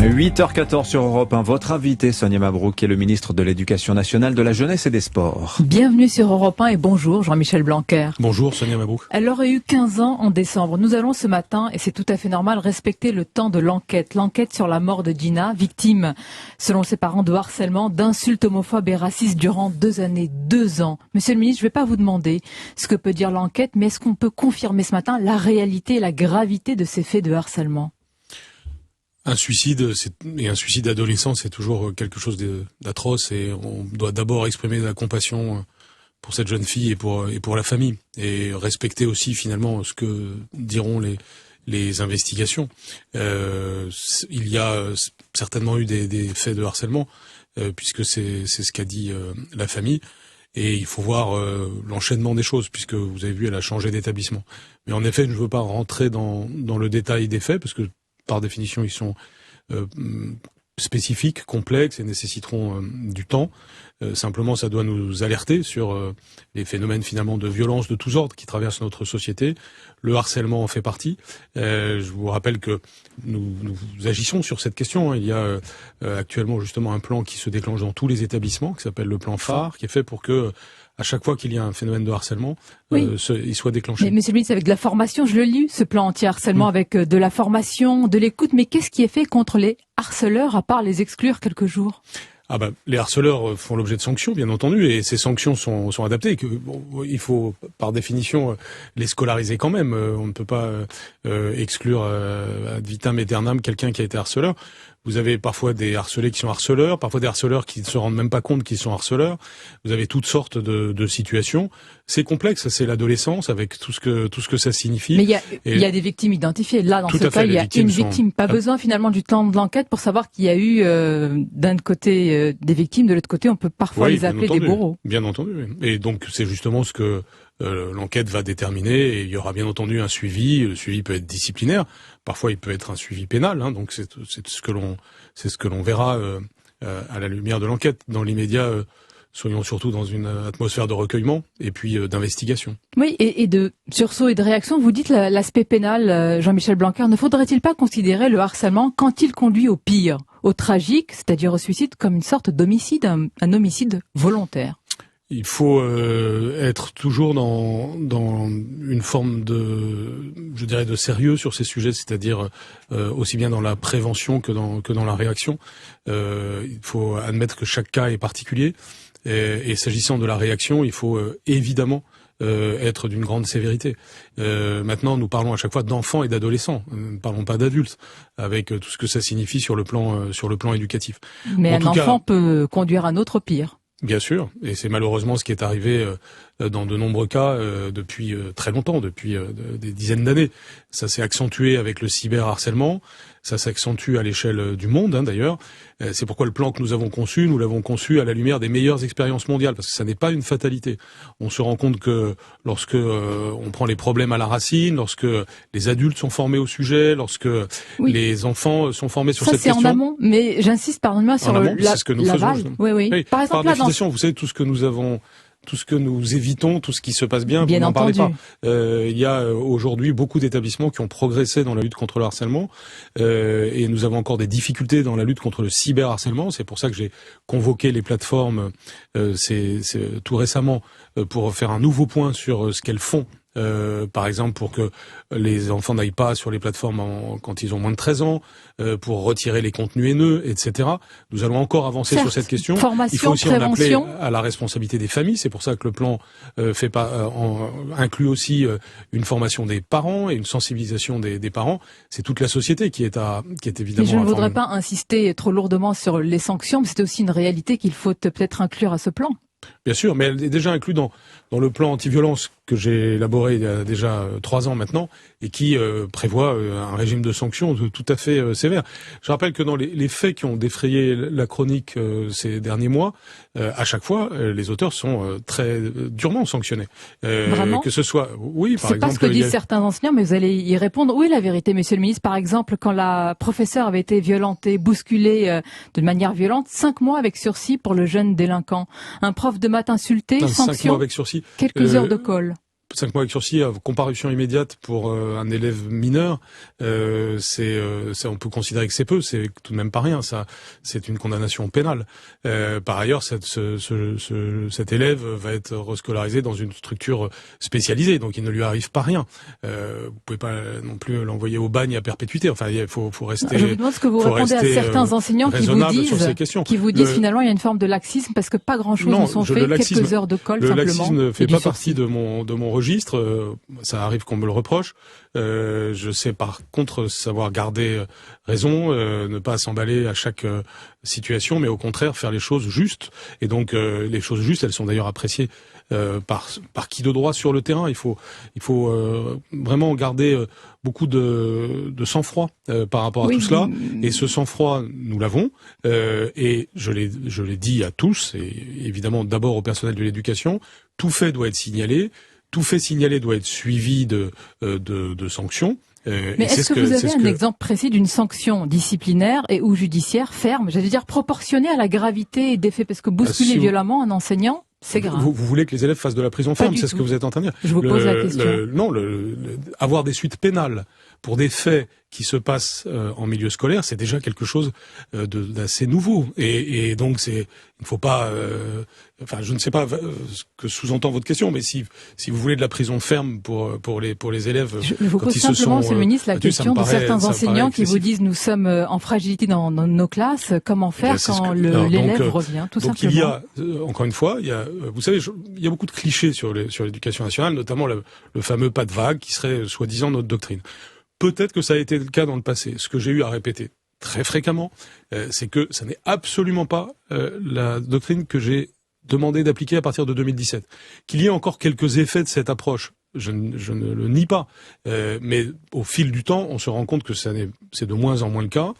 8h14 sur Europe 1. Votre invité, Sonia Mabrouk, est le ministre de l'Éducation nationale, de la Jeunesse et des Sports. Bienvenue sur Europe 1 et bonjour Jean-Michel Blanquer. Bonjour Sonia Mabrouk. Elle aurait eu 15 ans en décembre. Nous allons ce matin, et c'est tout à fait normal, respecter le temps de l'enquête. L'enquête sur la mort de Gina, victime, selon ses parents, de harcèlement, d'insultes homophobes et racistes durant 2 années, 2 ans. Monsieur le ministre, je ne vais pas vous demander ce que peut dire l'enquête, mais est-ce qu'on peut confirmer ce matin la réalité et la gravité de ces faits de harcèlement ? Un suicide et un suicide adolescent, c'est toujours quelque chose d'atroce, et on doit d'abord exprimer de la compassion pour cette jeune fille et pour la famille, et respecter aussi finalement ce que diront les investigations. Il y a certainement eu des faits de harcèlement, puisque c'est ce qu'a dit la famille, et il faut voir l'enchaînement des choses, puisque vous avez vu, elle a changé d'établissement. Mais en effet, je ne veux pas rentrer dans le détail des faits, parce que par définition, ils sont spécifiques, complexes et nécessiteront du temps. Simplement, ça doit nous alerter sur les phénomènes finalement de violence de tous ordres qui traversent notre société. Le harcèlement en fait partie. Je vous rappelle que nous agissons sur cette question. Il y a actuellement justement un plan qui se déclenche dans tous les établissements, qui s'appelle le plan phare, qui est fait pour que à chaque fois qu'il y a un phénomène de harcèlement, il soit déclenché. Mais monsieur le ministre, avec de la formation, je le lis, ce plan anti-harcèlement, avec de la formation, de l'écoute, mais qu'est-ce qui est fait contre les harceleurs, à part les exclure quelques jours ? Les harceleurs font l'objet de sanctions, bien entendu, et ces sanctions sont adaptées. Il faut, par définition, les scolariser quand même. On ne peut pas exclure ad vitam aeternam quelqu'un qui a été harceleur. Vous avez parfois des harcelés qui sont harceleurs, parfois des harceleurs qui ne se rendent même pas compte qu'ils sont harceleurs. Vous avez toutes sortes de situations. C'est complexe, c'est l'adolescence avec tout ce que ça signifie. Mais il y a des victimes identifiées. Là, dans ce cas, il y a une victime. Pas besoin finalement du temps de l'enquête pour savoir qu'il y a eu d'un côté des victimes, de l'autre côté, on peut parfois les appeler des bourreaux. Bien entendu. Et donc c'est justement ce que l'enquête va déterminer, et il y aura bien entendu un suivi. Le suivi peut être disciplinaire, parfois il peut être un suivi pénal, donc c'est ce que l'on verra à la lumière de l'enquête. Dans l'immédiat, soyons surtout dans une atmosphère de recueillement et puis d'investigation. Oui, et de sursaut et de réaction. Vous dites l'aspect pénal, Jean-Michel Blanquer. Ne faudrait-il pas considérer le harcèlement, quand il conduit au pire, au tragique, c'est-à-dire au suicide, comme une sorte d'homicide, un homicide volontaire ? Il faut être toujours dans une forme de sérieux sur ces sujets, c'est-à-dire aussi bien dans la prévention que dans la réaction. Il faut admettre que chaque cas est particulier, et s'agissant de la réaction, il faut évidemment être d'une grande sévérité. Maintenant, nous parlons à chaque fois d'enfants et d'adolescents. Nous ne parlons pas d'adultes, avec tout ce que ça signifie sur le plan éducatif. Mais un enfant peut conduire à un autre pire. Bien sûr, et c'est malheureusement ce qui est arrivé dans de nombreux cas depuis très longtemps, depuis des dizaines d'années. Ça s'est accentué avec le cyberharcèlement, ça s'accentue à l'échelle du monde d'ailleurs. C'est pourquoi le plan que nous l'avons conçu à la lumière des meilleures expériences mondiales, parce que ça n'est pas une fatalité. On se rend compte que lorsque on prend les problèmes à la racine, lorsque les adultes sont formés au sujet, lorsque les enfants sont formés sur cette question. Ça c'est en amont, mais j'insiste pardonnez-moi sur c'est ce que nous faisons. Oui. Par exemple, par définition, vous savez, tout ce que nous évitons, tout ce qui se passe bien, vous n'en parlez pas. Il y a aujourd'hui beaucoup d'établissements qui ont progressé dans la lutte contre le harcèlement, et nous avons encore des difficultés dans la lutte contre le cyberharcèlement. C'est pour ça que j'ai convoqué les plateformes tout récemment pour faire un nouveau point sur ce qu'elles font. Par exemple, pour que les enfants n'aillent pas sur les plateformes quand ils ont moins de 13 ans, pour retirer les contenus haineux, etc. Nous allons encore avancer sur cette question. Il faut aussi en appeler à la responsabilité des familles. C'est pour ça que le plan inclut aussi une formation des parents et une sensibilisation des parents. C'est toute la société qui est évidemment. Mais je ne voudrais pas insister trop lourdement sur les sanctions, mais c'est aussi une réalité qu'il faut peut-être inclure à ce plan. Bien sûr, mais elle est déjà inclue dans le plan anti-violence que j'ai élaboré il y a déjà 3 ans maintenant, et qui prévoit un régime de sanctions tout à fait sévère. Je rappelle que dans les faits qui ont défrayé la chronique ces derniers mois, à chaque fois, les auteurs sont très durement sanctionnés. Vraiment ? Que ce soit, oui, par exemple. C'est pas ce que disent certains enseignants, mais vous allez y répondre. Où est la vérité, monsieur le ministre ? Par exemple, quand la professeure avait été violentée, bousculée de manière violente, 5 mois avec sursis pour le jeune délinquant. Un prof de maths insulté, sanction, 5 mois avec sursis. Quelques heures de colle. 5 mois avec sursis à comparution immédiate pour un élève mineur, ça on peut considérer que c'est peu, c'est tout de même pas rien. Ça, c'est une condamnation pénale. Par ailleurs, cet élève va être rescolarisé dans une structure spécialisée, donc il ne lui arrive pas rien. Vous pouvez pas non plus l'envoyer au bagne à perpétuité. Enfin, il faut rester. Je vous demande ce que vous répondez à certains enseignants qui vous disent finalement il y a une forme de laxisme parce que pas grand-chose ne sont faits, quelques heures de colle simplement. Le laxisme ne fait pas partie de mon registre. Ça arrive qu'on me le reproche. Je sais par contre savoir garder raison, ne pas s'emballer à chaque situation, mais au contraire faire les choses justes. Et donc les choses justes, elles sont d'ailleurs appréciées par qui de droit sur le terrain. Il faut vraiment garder beaucoup de sang-froid par rapport à tout cela. Et ce sang-froid, nous l'avons. Et je l'ai dit à tous, et évidemment d'abord au personnel de l'éducation. Tout fait doit être signalé. Tout fait signalé doit être suivi de sanctions. Mais est-ce que vous avez un exemple précis d'une sanction disciplinaire et ou judiciaire ferme, j'allais dire proportionnée à la gravité des faits, parce que bousculer violemment un enseignant, c'est grave. Vous voulez que les élèves fassent de la prison ferme, c'est ce que vous êtes en train de dire. Je vous pose la question. Avoir des suites pénales pour des faits qui se passent en milieu scolaire, c'est déjà quelque chose d'assez nouveau. Et donc il ne faut pas. Enfin, je ne sais pas ce que sous-entend votre question, mais si vous voulez de la prison ferme pour les élèves, je vous pose simplement, Monsieur le Ministre, la question de certains enseignants qui vous disent nous sommes en fragilité dans nos classes. Comment faire quand l'élève revient, tout simplement. Donc il y a encore une fois, vous savez, il y a beaucoup de clichés sur l'éducation nationale, notamment le fameux pas de vague qui serait soi-disant notre doctrine. Peut-être que ça a été le cas dans le passé. Ce que j'ai eu à répéter très fréquemment, c'est que ça n'est absolument pas la doctrine que j'ai demandé d'appliquer à partir de 2017. Qu'il y ait encore quelques effets de cette approche, je ne le nie pas. Mais au fil du temps, on se rend compte que c'est de moins en moins le cas,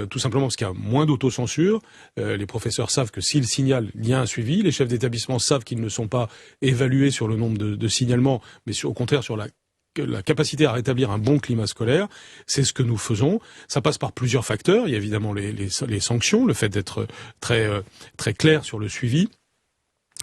tout simplement parce qu'il y a moins d'autocensure. Les professeurs savent que s'ils signalent, il y a un suivi. Les chefs d'établissement savent qu'ils ne sont pas évalués sur le nombre de signalements, mais au contraire sur la capacité à rétablir un bon climat scolaire. C'est ce que nous faisons. Ça passe par plusieurs facteurs. Il y a évidemment les sanctions, le fait d'être très clair sur le suivi.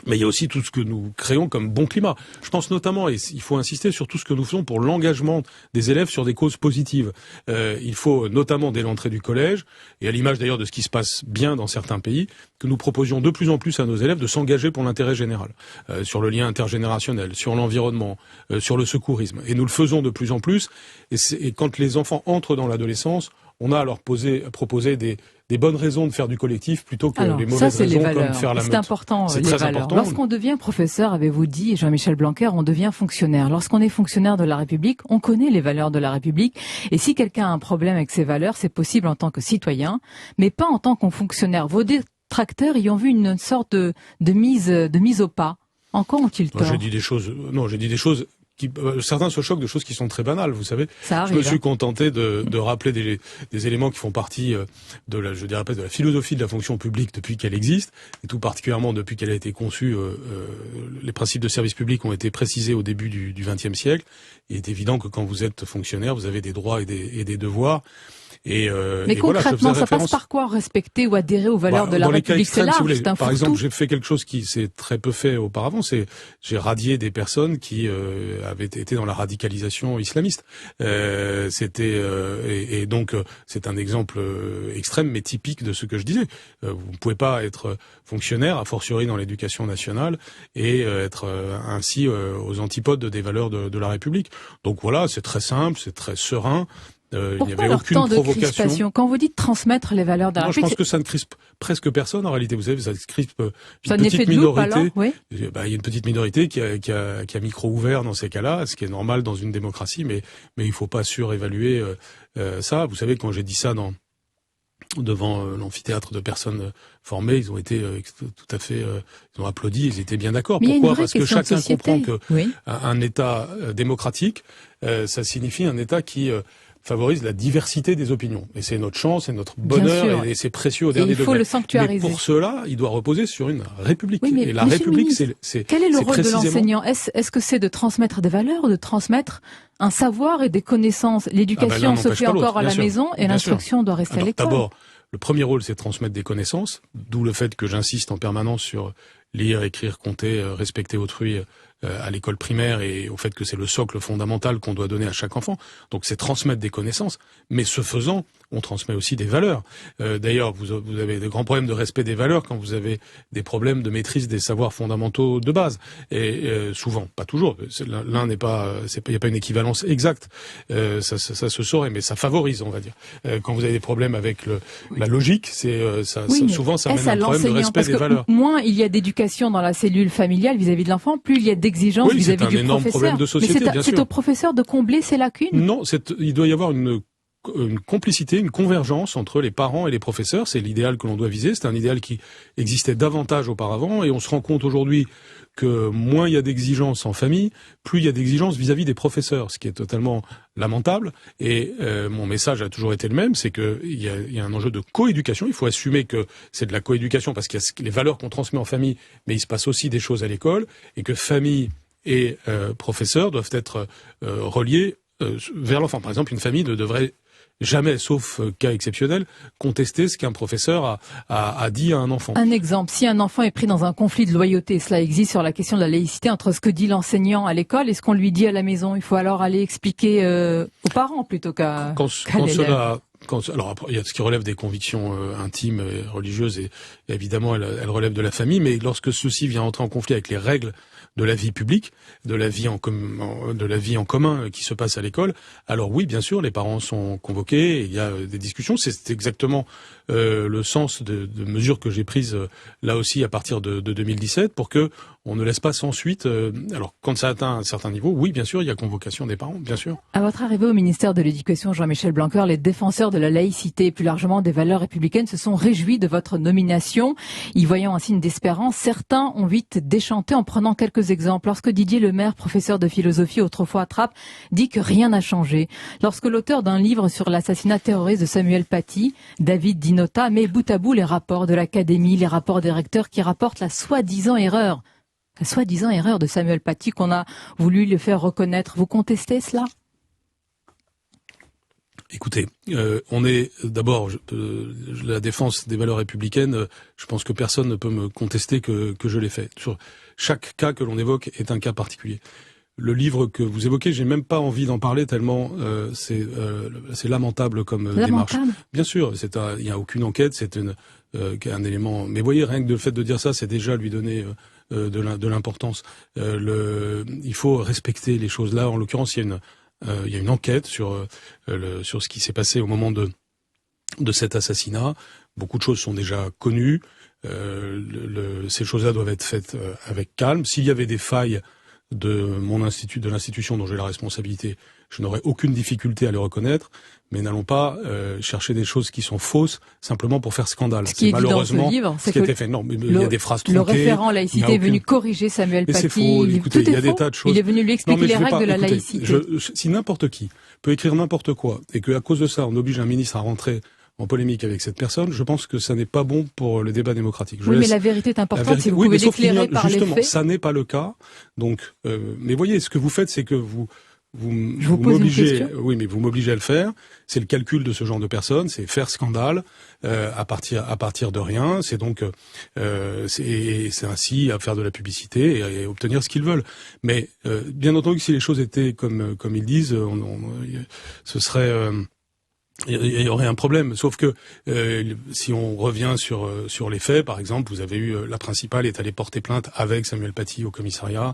Mais il y a aussi tout ce que nous créons comme bon climat. Je pense notamment, et il faut insister sur tout ce que nous faisons pour l'engagement des élèves sur des causes positives. Il faut notamment, dès l'entrée du collège, et à l'image d'ailleurs de ce qui se passe bien dans certains pays, que nous proposions de plus en plus à nos élèves de s'engager pour l'intérêt général, sur le lien intergénérationnel, sur l'environnement, sur le secourisme. Et nous le faisons de plus en plus. Et quand les enfants entrent dans l'adolescence, on a à leur proposer des bonnes raisons de faire du collectif plutôt que les mauvaises raisons comme faire la meute. C'est important, les valeurs. Lorsqu'on devient professeur, avez-vous dit, Jean-Michel Blanquer, on devient fonctionnaire. Lorsqu'on est fonctionnaire de la République, on connaît les valeurs de la République. Et si quelqu'un a un problème avec ces valeurs, c'est possible en tant que citoyen, mais pas en tant que fonctionnaire. Vos détracteurs y ont vu une sorte de mise au pas. En quoi ont-ils tort? J'ai dit des choses certains se choquent de choses qui sont très banales, vous savez. Ça arrive, je me suis contenté de rappeler des éléments qui font partie de la philosophie de la fonction publique depuis qu'elle existe, et tout particulièrement depuis qu'elle a été conçue. Les principes de service public ont été précisés au début du XXe siècle. Il est évident que quand vous êtes fonctionnaire, vous avez des droits et des devoirs. Mais concrètement, ça passe par quoi? Respecter ou adhérer aux valeurs de la République? C'est large, c'est un fourre-tout. Par exemple, j'ai fait quelque chose qui s'est très peu fait auparavant, j'ai radié des personnes qui avaient été dans la radicalisation islamiste. Et donc c'est un exemple extrême mais typique de ce que je disais. Vous ne pouvez pas être fonctionnaire, a fortiori dans l'éducation nationale, et être ainsi aux antipodes des valeurs de la République. Donc voilà, c'est très simple, c'est très serein. Pourquoi il n'y avait aucune provocation? Quand vous dites transmettre les valeurs de la République, je pense que ça ne crispe presque personne en réalité. Vous savez, ça crispe une petite minorité. Oui. Il y a une petite minorité qui a micro ouvert dans ces cas-là, ce qui est normal dans une démocratie, mais il faut pas surévaluer ça. Vous savez, quand j'ai dit ça devant l'amphithéâtre de personnes formées, ils ont été tout à fait, ils ont applaudi, ils étaient bien d'accord. Pourquoi? Parce que chacun comprend que un État démocratique, ça signifie un État qui favorise la diversité des opinions. Et c'est notre chance, c'est notre bonheur, et c'est précieux au dernier degré. Il faut le sanctuariser. Mais pour cela, il doit reposer sur une république. Oui, et la république, c'est quel est le rôle de l'enseignant? Est-ce que c'est de transmettre des valeurs, ou de transmettre un savoir et des connaissances? L'éducation se fait encore à la maison, et l'instruction doit rester à l'école. D'abord, le premier rôle, c'est de transmettre des connaissances, d'où le fait que j'insiste en permanence sur lire, écrire, compter, respecter autrui, à l'école primaire et au fait que c'est le socle fondamental qu'on doit donner à chaque enfant. Donc c'est transmettre des connaissances, mais ce faisant, on transmet aussi des valeurs. D'ailleurs, vous avez de grands problèmes de respect des valeurs quand vous avez des problèmes de maîtrise des savoirs fondamentaux de base. Et souvent, pas toujours. L'un n'est pas, il n'y a pas une équivalence exacte. Ça se saurait, mais ça favorise, on va dire. Quand vous avez des problèmes avec la logique, souvent ça mène à un problème de respect des valeurs. Moins il y a d'éducation dans la cellule familiale vis-à-vis de l'enfant, plus il y a d'exigences vis-à-vis du professeur. C'est un énorme problème de société, bien sûr. C'est au professeur de combler ces lacunes? Non, il doit y avoir une complicité, une convergence entre les parents et les professeurs. C'est l'idéal que l'on doit viser. C'est un idéal qui existait davantage auparavant et on se rend compte aujourd'hui que moins il y a d'exigences en famille, plus il y a d'exigences vis-à-vis des professeurs, ce qui est totalement lamentable. Et mon message a toujours été le même, c'est qu'il y a un enjeu de coéducation. Il faut assumer que c'est de la coéducation parce qu'il y a les valeurs qu'on transmet en famille, mais il se passe aussi des choses à l'école et que famille et professeurs doivent être reliés vers l'enfant. Par exemple, une famille ne devrait jamais, sauf cas exceptionnel, contester ce qu'un professeur a dit à un enfant. Un exemple, si un enfant est pris dans un conflit de loyauté, cela existe sur la question de la laïcité entre ce que dit l'enseignant à l'école et ce qu'on lui dit à la maison. Il faut alors aller expliquer aux parents plutôt qu'à l'élève. Alors après, il y a ce qui relève des convictions intimes et religieuses et évidemment elles relèvent de la famille, mais lorsque ceci vient entrer en conflit avec les règles de la vie publique, de la vie en commun qui se passe à l'école, alors oui, bien sûr, les parents sont convoqués, et il y a des discussions. C'est exactement le sens de mesures que j'ai prises là aussi à partir de 2017 pour que on ne laisse pas sans suite. Alors quand ça atteint un certain niveau, oui, bien sûr, il y a convocation des parents, bien sûr. À votre arrivée au ministère de l'Éducation, Jean-Michel Blanquer, les défenseurs de la laïcité et plus largement des valeurs républicaines se sont réjouis de votre nomination. Y voyant un signe d'espérance, certains ont vite déchanté en prenant quelques exemples. Lorsque Didier Lemaire, professeur de philosophie autrefois à Trappes, dit que rien n'a changé. Lorsque l'auteur d'un livre sur l'assassinat terroriste de Samuel Paty, David Dinota, met bout à bout les rapports de l'académie, les rapports des recteurs qui rapportent la soi-disant erreur de Samuel Paty qu'on a voulu le faire reconnaître. Vous contestez cela ? Écoutez, on est d'abord la défense des valeurs républicaines. Je pense que personne ne peut me contester que je l'ai fait. Sur chaque cas que l'on évoque est un cas particulier. Le livre que vous évoquez, j'ai même pas envie d'en parler tellement c'est lamentable comme démarche. Bien sûr, il n'y a aucune enquête, c'est un élément. Mais voyez, rien que le fait de dire ça, c'est déjà lui donner de l'importance. Il faut respecter les choses là. En l'occurrence, il y a une enquête sur ce qui s'est passé au moment de cet assassinat. Beaucoup de choses sont déjà connues. Ces choses-là doivent être faites avec calme. S'il y avait des failles de l'institution dont j'ai la responsabilité, je n'aurais aucune difficulté à les reconnaître, mais n'allons pas chercher des choses qui sont fausses simplement pour faire scandale. Ce qui est malheureusement ce qui a été fait. Non, mais il y a des phrases truquées. Le référent laïcité est venu corriger Samuel Paty. C'est faux. Écoutez, il y a des tas de choses. Il est venu lui expliquer les règles de la laïcité. Si n'importe qui peut écrire n'importe quoi et qu'à cause de ça on oblige un ministre à rentrer en polémique avec cette personne, je pense que ça n'est pas bon pour le débat démocratique. Mais la vérité est importante, si vous pouvez l'éclairer par les faits. Justement, ça n'est pas le cas. Donc, mais voyez, ce que vous faites, c'est que vous m'obligez à le faire. C'est le calcul de ce genre de personnes, c'est faire scandale à partir de rien. C'est donc c'est ainsi à faire de la publicité et obtenir ce qu'ils veulent. Mais bien entendu, si les choses étaient comme ils disent, ce serait il y aurait un problème, sauf que si on revient sur les faits, par exemple, vous avez eu la principale est allée porter plainte avec Samuel Paty au commissariat.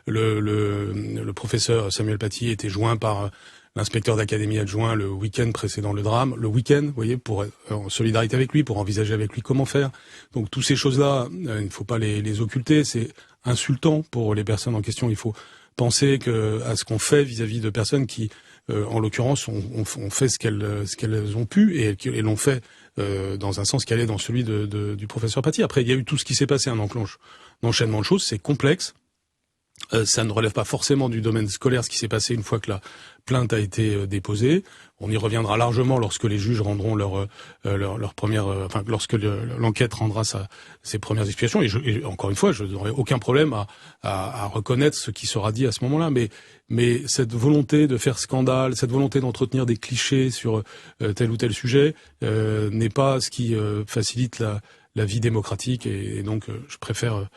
Le professeur Samuel Paty était joint par l'inspecteur d'académie adjoint le week-end précédent le drame. Le week-end, vous voyez, pour en solidarité avec lui, pour envisager avec lui comment faire. Donc toutes ces choses-là, il ne faut pas les occulter. C'est insultant pour les personnes en question. Il faut penser à ce qu'on fait vis-à-vis de personnes qui en l'occurrence, on fait ce qu'elles ont pu et l'ont fait dans un sens qui allait dans celui du professeur Paty. Après, il y a eu tout ce qui s'est passé, un enchaînement de choses, c'est complexe. Ça ne relève pas forcément du domaine scolaire, ce qui s'est passé une fois que la plainte a été déposée. On y reviendra largement lorsque les juges rendront leur première, lorsque l'enquête rendra ses premières explications. Et encore une fois, je n'aurai aucun problème à reconnaître ce qui sera dit à ce moment-là. Mais cette volonté de faire scandale, cette volonté d'entretenir des clichés sur tel ou tel sujet n'est pas ce qui facilite la vie démocratique. Et donc, je préfère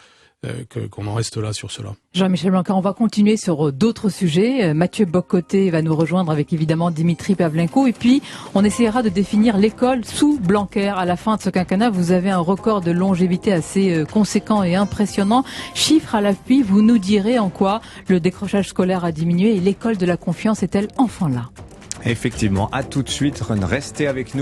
qu'on en reste là sur cela. Jean-Michel Blanquer, on va continuer sur d'autres sujets. Mathieu Bock-Côté va nous rejoindre avec évidemment Dimitri Pavlenko. Et puis, on essaiera de définir l'école sous Blanquer. À la fin de ce quinquennat, vous avez un record de longévité assez conséquent et impressionnant. Chiffres à l'appui, vous nous direz en quoi le décrochage scolaire a diminué et l'école de la confiance est-elle enfin là? Effectivement, à tout de suite, restez avec nous.